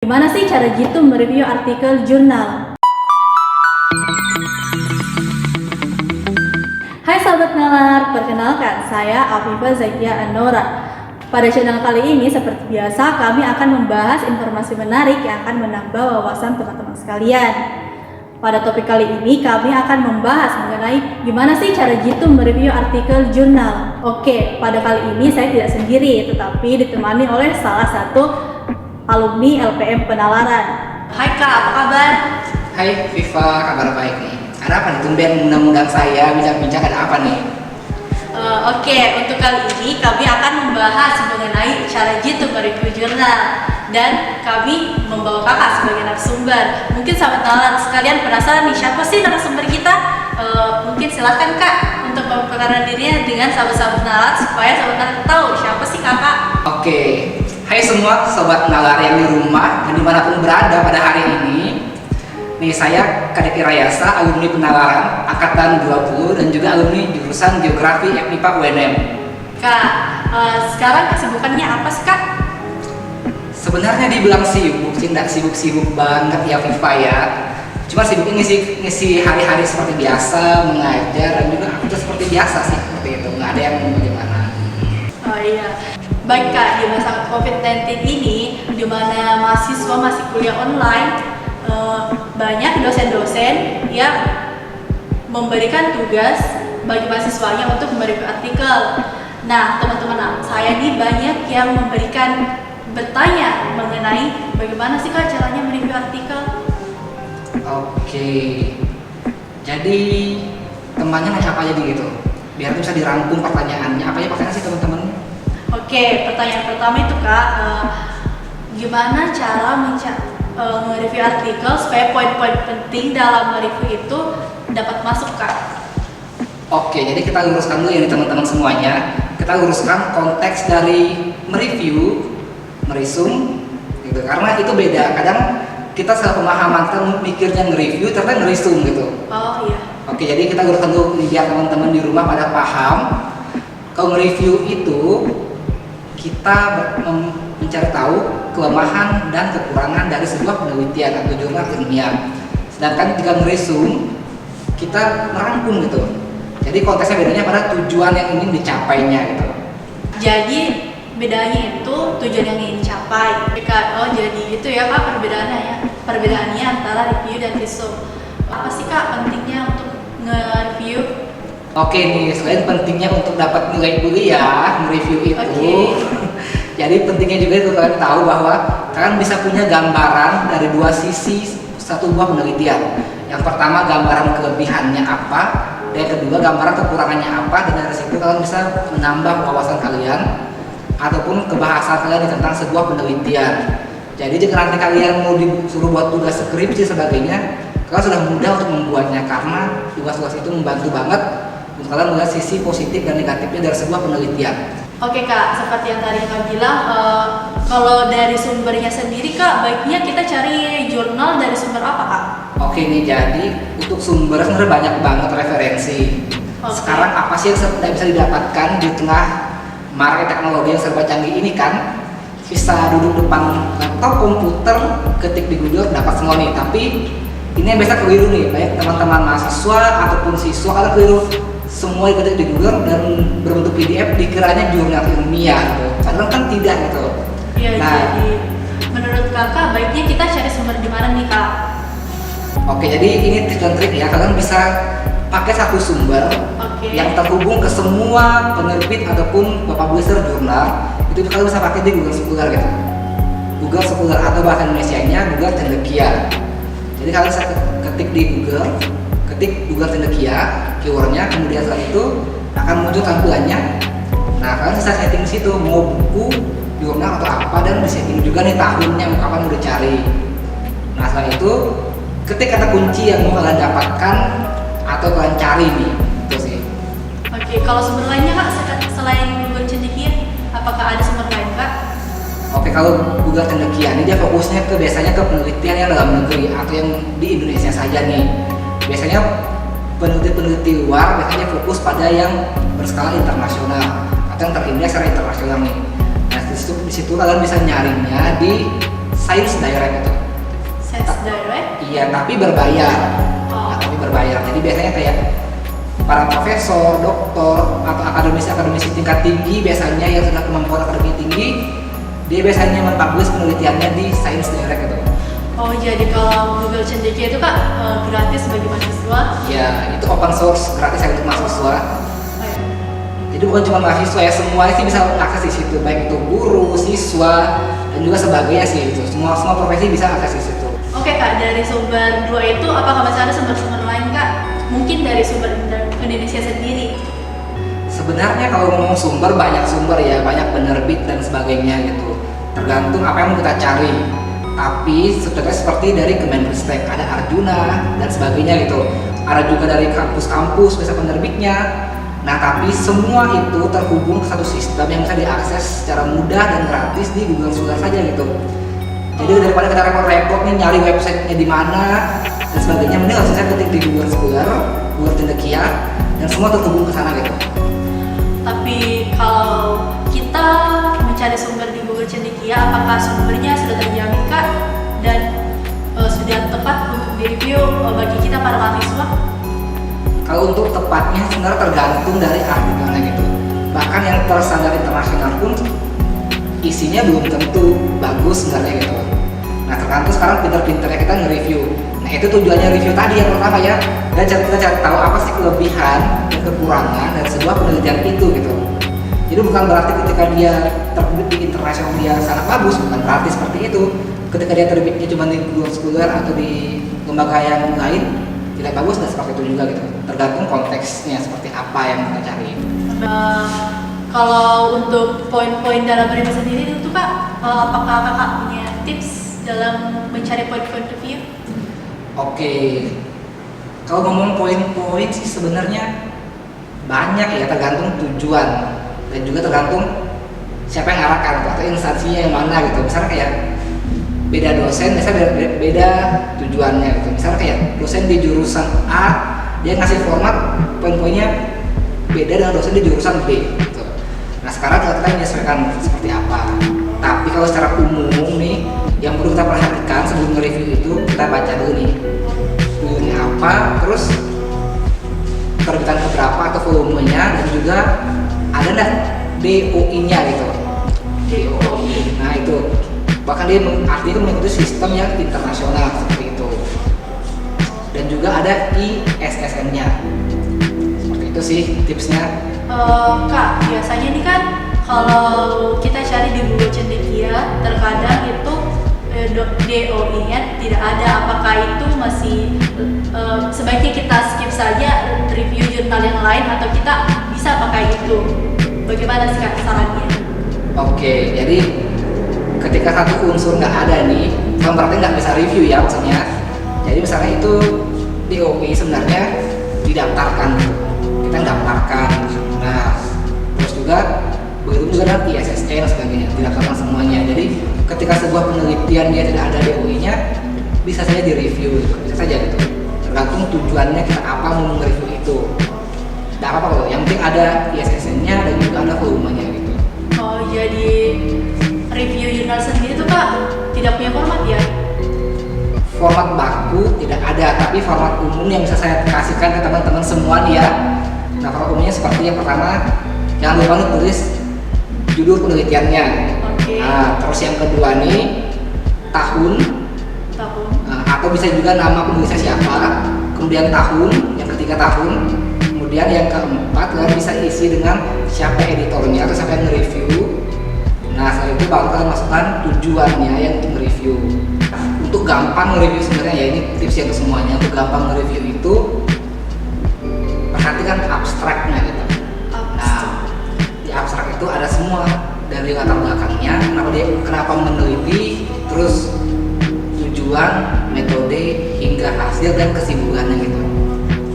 Gimana sih cara Jitu mereview artikel jurnal? Hai Sobat Nalar, perkenalkan saya Afifah Zakia Anora. Pada channel kali ini seperti biasa kami akan membahas informasi menarik yang akan menambah wawasan teman-teman sekalian. Pada topik kali ini kami akan membahas mengenai gimana sih cara Jitu mereview artikel jurnal. Oke, pada kali ini saya tidak sendiri tetapi ditemani oleh salah satu alumni LPM Penalaran. Hai Kak, apa kabar? Hai Viva, kabar baik nih. Ada apa nih? Tumben undang-undang saya bincang-bincang, ada apa nih? Oke, untuk kali ini kami akan membahas mengenai cara Jitu mereview jurnal dan kami membawa kakak sebagai narasumber. Mungkin sahabat Nalar sekalian penasaran nih siapa sih narasumber kita? Mungkin silakan Kak untuk memperkenalkan dirinya dengan sahabat-sahabat Nalar supaya sahabat Nalar tahu siapa sih kakak. Oke, hai semua sobat nalar yang di rumah dan dimanapun berada pada hari ini. Nih saya Kadek Irayasa, alumni Penalaran Angkatan 20 dan juga alumni jurusan Geografi FMIPA UNM. Kak, sekarang kesibukannya apa sih Kak? Sebenarnya dibilang sibuk sih, nggak sibuk-sibuk banget ya Viva ya. Cuma sibuk ngisi hari-hari seperti biasa, mengajar dan juga aktivitas seperti biasa sih, seperti itu. Nggak ada yang bagaimana. Oh iya. Baik Kak, di masa COVID-19 ini, di mana mahasiswa masih kuliah online, banyak dosen-dosen yang memberikan tugas bagi mahasiswanya untuk mereview artikel. Nah, teman-teman saya nih banyak yang bertanya mengenai bagaimana sih Kak caranya mereview artikel. Oke, jadi temannya nanya apa aja gitu, biar bisa dirangkum pertanyaannya. Apa aja pertanyaan sih teman-teman? Oke, pertanyaan pertama itu Kak, gimana cara mereview artikel supaya poin-poin penting dalam mereview itu dapat masuk Kak? Oke, jadi kita luruskan dulu ya nih teman-teman semuanya. Kita luruskan konteks dari mereview, merisum, gitu. Karena itu beda. Kadang kita salah pemahaman, kita mikirnya nge-review, ternyata ngerisum gitu. Oh iya. Oke, jadi kita luruskan dulu biar teman-teman di rumah pada paham. Kalau nge-review itu kita mencari tahu kelemahan dan kekurangan dari sebuah penelitian atau jurnal ilmiah. Sedangkan jika merisum, kita merangkum gitu. Jadi konteksnya bedanya pada tujuan yang ingin dicapainya gitu. Jadi bedanya itu tujuan yang ingin dicapai. Oh jadi itu ya Kak perbedaannya antara review dan visum. Apa sih Kak pentingnya untuk nge-review? Oke nih, selain pentingnya untuk dapat nilai kuliah, nge-review itu, jadi pentingnya juga itu kalian tahu bahwa kalian bisa punya gambaran dari dua sisi satu buah penelitian. Yang pertama gambaran kelebihannya apa, dan yang kedua gambaran kekurangannya apa, dan dari situ kalian bisa menambah wawasan kalian ataupun kebahasan kalian tentang sebuah penelitian. Jadi jika nanti kalian mau disuruh buat tugas skripsi sebagainya, kalian sudah mudah untuk membuatnya karena tugas-tugas itu membantu banget untuk kalian melihat sisi positif dan negatifnya dari sebuah penelitian. Oke Kak, seperti yang tadi Kak bilang, kalau dari sumbernya sendiri Kak, baiknya kita cari jurnal dari sumber apa Kak? Oke nih, jadi untuk sumber sebenarnya banyak banget referensi. Sekarang apa sih yang tidak bisa didapatkan di tengah market teknologi yang serba canggih ini kan? Bisa duduk depan laptop, komputer, ketik di Google, dapat semua nih. Tapi ini yang biasa keliru nih, baik teman-teman mahasiswa ataupun siswa kalau keliru semua diketik di Google dan berbentuk PDF dikiranya jurnal ilmiah gitu. Padahal kan tidak gitu. Iya, jadi menurut Kakak baiknya kita cari sumber di mana nih Kak? Oke, jadi ini tips dan trik ya. Kalian bisa pakai satu sumber yang terhubung ke semua penerbit ataupun publisher jurnal. Itu kalian bisa pakai di Google Scholar gitu. Google Scholar atau bahasa Indonesianya Google Cendekia. Jadi kalian bisa ketik di Google Cendekia keywordnya, kemudian setelah itu akan muncul tampilannya. Nah kalian bisa setting di situ mau buku, jurnal atau apa, dan disetting juga nih tahunnya mau kapan udah cari. Nah setelah itu ketik kata kunci yang mau kalian dapatkan atau kalian cari nih, itu sih. Oke, kalau sumber lainnya Kak selain Google Cendekia, apakah ada sumber lain Kak? Oke, kalau Google Cendekia ini dia fokusnya biasanya ke penelitian yang dalam negeri atau yang di Indonesia saja nih. Biasanya peneliti-peneliti luar biasanya fokus pada yang berskala internasional atau yang terindeks secara internasional nih. Nah di situ kalian bisa nyarinya di Science Direct itu. Science Direct? Iya, tapi berbayar. Oh. Nah, tapi berbayar. Jadi biasanya kayak para profesor, doktor, atau akademisi tingkat tinggi biasanya yang sudah kemampuan akademik tinggi, dia biasanya mempublish penelitiannya di Science Direct itu. Oh, jadi kalau Google Cendekia itu Kak gratis bagi mahasiswa? Ya, itu open source, gratis untuk mahasiswa. Oh, iya. Jadi bukan cuma mahasiswa ya, semuanya sih bisa akses di situ, baik itu guru, siswa, dan juga sebagainya sih itu. Semua profesi bisa akses di situ. Oke Kak, dari sumber 2 itu apakah masih ada sumber-sumber lain Kak? Mungkin dari sumber Indonesia sendiri? Sebenarnya kalau ngomong sumber, banyak sumber ya, banyak penerbit dan sebagainya gitu. Tergantung apa yang mau kita cari. Tapi sebenarnya seperti dari Kemenristek, ada Arjuna dan sebagainya gitu. Ada juga dari kampus-kampus, bisa penerbitnya. Nah, tapi semua itu terhubung ke satu sistem yang bisa diakses secara mudah dan gratis di Google Scholar saja gitu. Jadi daripada kita repot-repot nih nyari websitenya di mana dan sebagainya, mending langsung saya ketik di Google Scholar, Google Cendekia, dan semua terhubung ke sana gitu. Tapi kalau kita mencari sumber di Google Cendekia, apakah sumbernya sudah terjamin Kak? Dan sudah tepat untuk direview bagi kita para mahasiswa? Kalau untuk tepatnya sebenarnya tergantung dari artikelnya gitu. Bahkan yang terstandar internasional pun isinya belum tentu bagus sebenarnya gitu. Nah, tergantung sekarang pinter-pinternya kita nge-review. Nah, itu tujuannya review tadi yang pertama ya. Dan kita cari tahu apa sih kelebihan dan kekurangan dari sebuah penelitian itu gitu. Jadi bukan berarti ketika dia terbit di internasional dia sangat bagus, bukan berarti seperti itu. Ketika dia terbitnya cuma di Google Scholar atau di lembaga yang lain tidak bagus, dan seperti itu juga gitu. Tergantung konteksnya seperti apa yang kita cari. Kalau untuk poin-poin dalam review sendiri itu Kak, apakah Kakak punya tips dalam mencari poin-poin review? Oke, kalau ngomong poin-poin sih sebenarnya banyak ya, tergantung tujuan dan juga tergantung siapa yang ngarahkan atau instansinya yang mana gitu. Misalnya kayak beda dosen, misalnya beda tujuannya gitu. Misalnya kayak dosen di jurusan A, dia ngasih format poin-poinnya beda dengan dosen di jurusan B gitu. Nah, sekarang kita menyesuaikan seperti apa. Tapi kalau secara umum nih, yang perlu kita perhatikan sebelum nge-review itu, kita baca dulu nih judulnya apa, terus terbitan keberapa atau volumenya, dan juga ada nggak DOI-nya gitu. DOI. Nah, itu bahkan dia artinya itu mengikuti sistem yang internasional seperti itu. Dan juga ada ISSN-nya. Seperti itu sih tipsnya. Kak, biasanya nih kan kalau kita cari di Google Cendekia, terkadang itu DOI-nya tidak ada. Apakah itu masih sebaiknya kita skip saja review jurnal yang lain, atau kita bisa pakai itu? Bagaimana sih Kak sarannya? Oke, jadi ketika satu unsur nggak ada nih, bukan berarti nggak bisa review ya maksudnya. Jadi misalnya itu DOI sebenarnya didaftarkan, kita daftarkan. Nah, terus juga begitu juga dengan ISSN dan sebagainya, didaftarkan semuanya. Jadi ketika sebuah penelitian dia tidak ada DOI-nya, bisa saja direview, bisa saja gitu. Tergantung tujuannya kita apa mau nge-review itu. Tidak apa-apa loh, yang penting ada ISSN-nya dan juga ada volumenya gitu. Oh, jadi review jurnal sendiri tuh Kak tidak punya format ya? Format baku tidak ada, tapi format umum yang bisa saya kasihkan ke teman-teman semua nih ya. Nah, format umumnya seperti yang pertama, jangan lupa tulis judul penelitiannya. Oke. Nah, terus yang kedua nih tahun. Atau bisa juga nama penulisnya siapa, kemudian tahun, yang ketiga tahun, kemudian yang keempat kalian bisa isi dengan siapa editornya atau siapa yang nge-review. Nah, setelah itu baru kalian masukkan tujuannya yang untuk nge-review. Untuk gampang nge-review sebenarnya ya, ini tips yang semuanya. Untuk gampang nge-review itu perhatikan abstraknya gitu. Nah, di abstrak itu ada semua, dari latar belakangnya, kenapa meneliti, terus tujuan, metode, hingga hasil dan kesimpulannya gitu.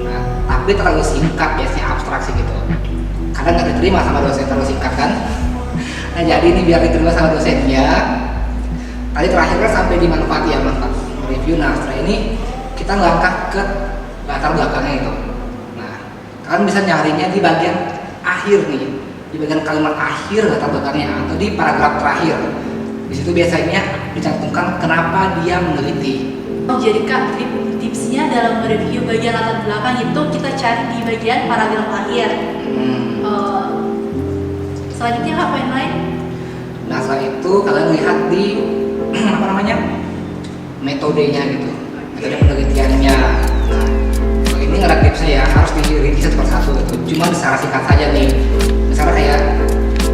Nah, tapi terlalu singkat biasanya abstraksi gitu. Kadang nggak diterima sama dosen terlalu singkat kan. Nah, jadi ini biar diterima sama dosennya. Tadi terakhir kan sampai di manfaat ya, manfaat review. Nah, setelah ini kita melangkah ke latar belakangnya itu. Nah, kalian bisa nyarinya di bagian akhir nih, di bagian kalimat akhir latar belakangnya, atau di paragraf terakhir. Di situ biasanya dicantumkan kenapa dia meneliti. Oh, jadi Kak, tipsnya dalam mereview bagian latar belakang itu kita cari di bagian paragraf akhir. Selanjutnya Kak, poin lain? Nah setelah itu kalian lihat di apa namanya metodenya gitu, metode penelitiannya. Nah ini nggak ada tipsnya ya, harus dirinci satu persatu gitu. Cuma secara singkat saja nih, misalnya kayak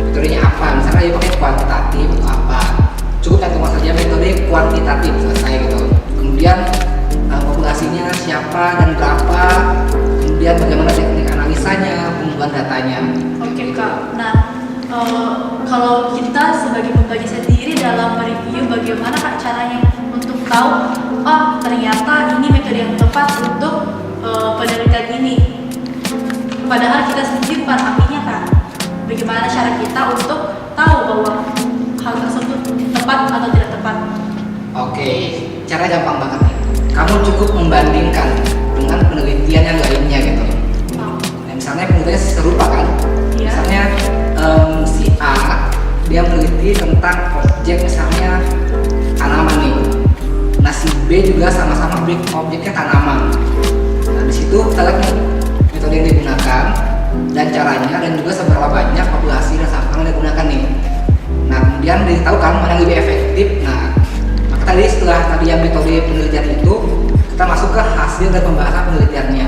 metodenya apa, misalnya dia pakai kuantitatif atau apa, cukup cantumkan saja metode kuantitatif, selesai gitu. Kemudian populasinya siapa dan berapa, kemudian bagaimana teknik analisanya, pengumpulan datanya. Oke Kak, nah kalau kita sebagai pembagi sendiri dalam mereview, bagaimana Kak caranya untuk tahu ternyata ini metode yang tepat untuk penelitian ini, padahal kita sendiri bukan ahlinya Kak. Bagaimana cara kita untuk tahu bahwa hal tersebut tepat atau tidak tepat? Oke, cara gampang banget nih. Kamu cukup membandingkan dengan penelitian yang lainnya gitu. Nah, misalnya penelitiannya serupa kan? Iya. Misalnya si A dia meneliti tentang objek misalnya tanaman nih. Nah si B juga sama-sama objeknya tanaman. Nah di situ kita lihat nih metode yang digunakan dan caranya, dan juga seberapa banyak populasi dan sampah yang digunakan nih. Nah kemudian ditahu kan mana yang lebih efektif. Nah maka tadi setelah yang metode penelitian itu, kita masuk ke hasil dan pembahasan penelitiannya.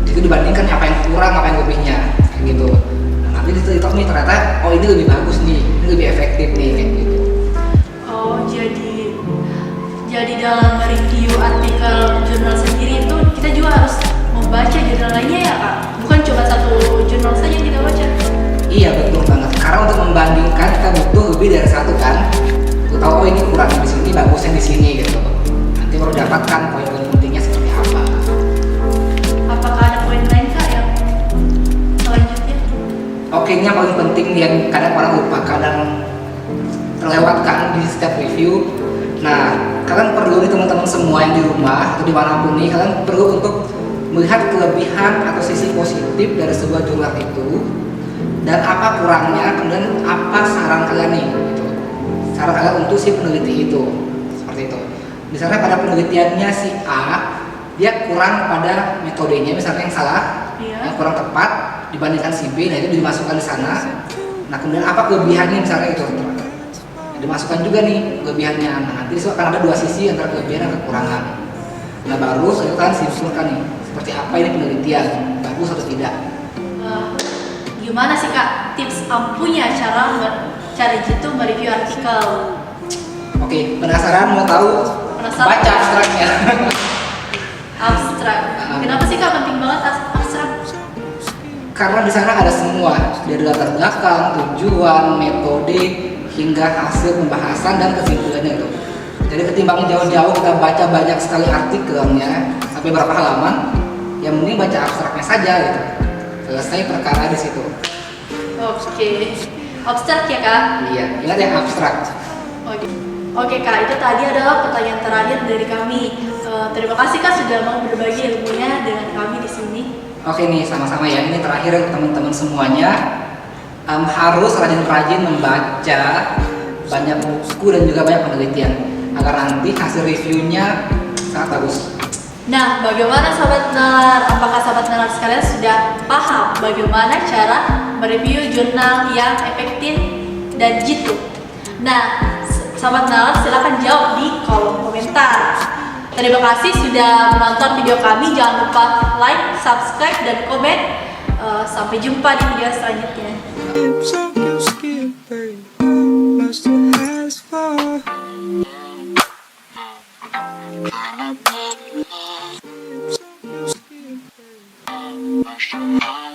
Itu dibandingkan apa yang kurang, apa yang lebihnya, kayak gitu. Nah nanti diteliti nih ternyata ini lebih bagus nih, ini lebih efektif nih, kayak gitu. Oh jadi dalam review artikel jurnal sendiri itu kita juga harus membaca jurnal lainnya ya Kak? Bukan cuma satu jurnal saja yang kita baca? Iya betul banget, karena untuk membandingkan kita butuh lebih dari satu kan. Untuk tahu ini kurang di sini, bagusnya di sini gitu. Nanti baru dapatkan poin-poin pentingnya seperti apa. Apakah ada poin lain Kak yang selanjutnya? Oke, ini yang paling penting yang kadang orang lupa, kadang terlewatkan di setiap review. Nah, kalian perlu nih teman-teman semua yang di rumah atau dimanapun nih, kalian perlu untuk melihat kelebihan atau sisi positif dari sebuah jurnal itu, dan apa kurangnya, kemudian apa saran kalian nih gitu. Saran kalian untuk si peneliti itu, seperti itu. Misalnya pada penelitiannya si A, dia kurang pada metodenya misalnya yang salah, yang kurang tepat dibandingkan si B, nah itu dimasukkan di sana. Nah kemudian apa kelebihannya misalnya itu, dimasukkan juga nih kelebihannya. Nah nanti akan ada dua sisi antara kelebihan dan kekurangan. Nah baru kalian simpulkan nih seperti apa ini penelitian, bagus atau tidak. Gimana sih Kak tips ampuhnya cara gitu mereview artikel? Oke, penasaran mau tahu? Penasaran. Baca abstraknya. Abstrak. Kenapa sih Kak penting banget abstrak? Karena di sana ada semua, dari latar belakang, tujuan, metode, hingga hasil pembahasan dan kesimpulannya itu. Jadi ketimbang jauh-jauh kita baca banyak sekali artikelnya sampai berapa halaman, yang mending baca abstraknya saja gitu. Selesai perkara di situ. Oke. Abstrak ya Kak? Iya, ingat ya abstrak. Oke Kak, itu tadi adalah pertanyaan terakhir dari kami. Terima kasih Kak sudah mau berbagi ilmunya dengan kami di sini. Oke nih, sama-sama ya. Ini terakhir teman-teman semuanya. Harus rajin-rajin membaca banyak buku dan juga banyak penelitian agar nanti hasil reviewnya sangat bagus. Nah, bagaimana Sobat Nalar? Apakah Sobat Nalar sekalian sudah paham bagaimana cara mereview jurnal yang efektif dan jitu? Nah, Sobat Nalar silahkan jawab di kolom komentar. Terima kasih sudah menonton video kami. Jangan lupa like, subscribe, dan komen. Sampai jumpa di video selanjutnya. Lips of your skin, babe, lost your hands for. Lips of your skin, babe, lost your hands.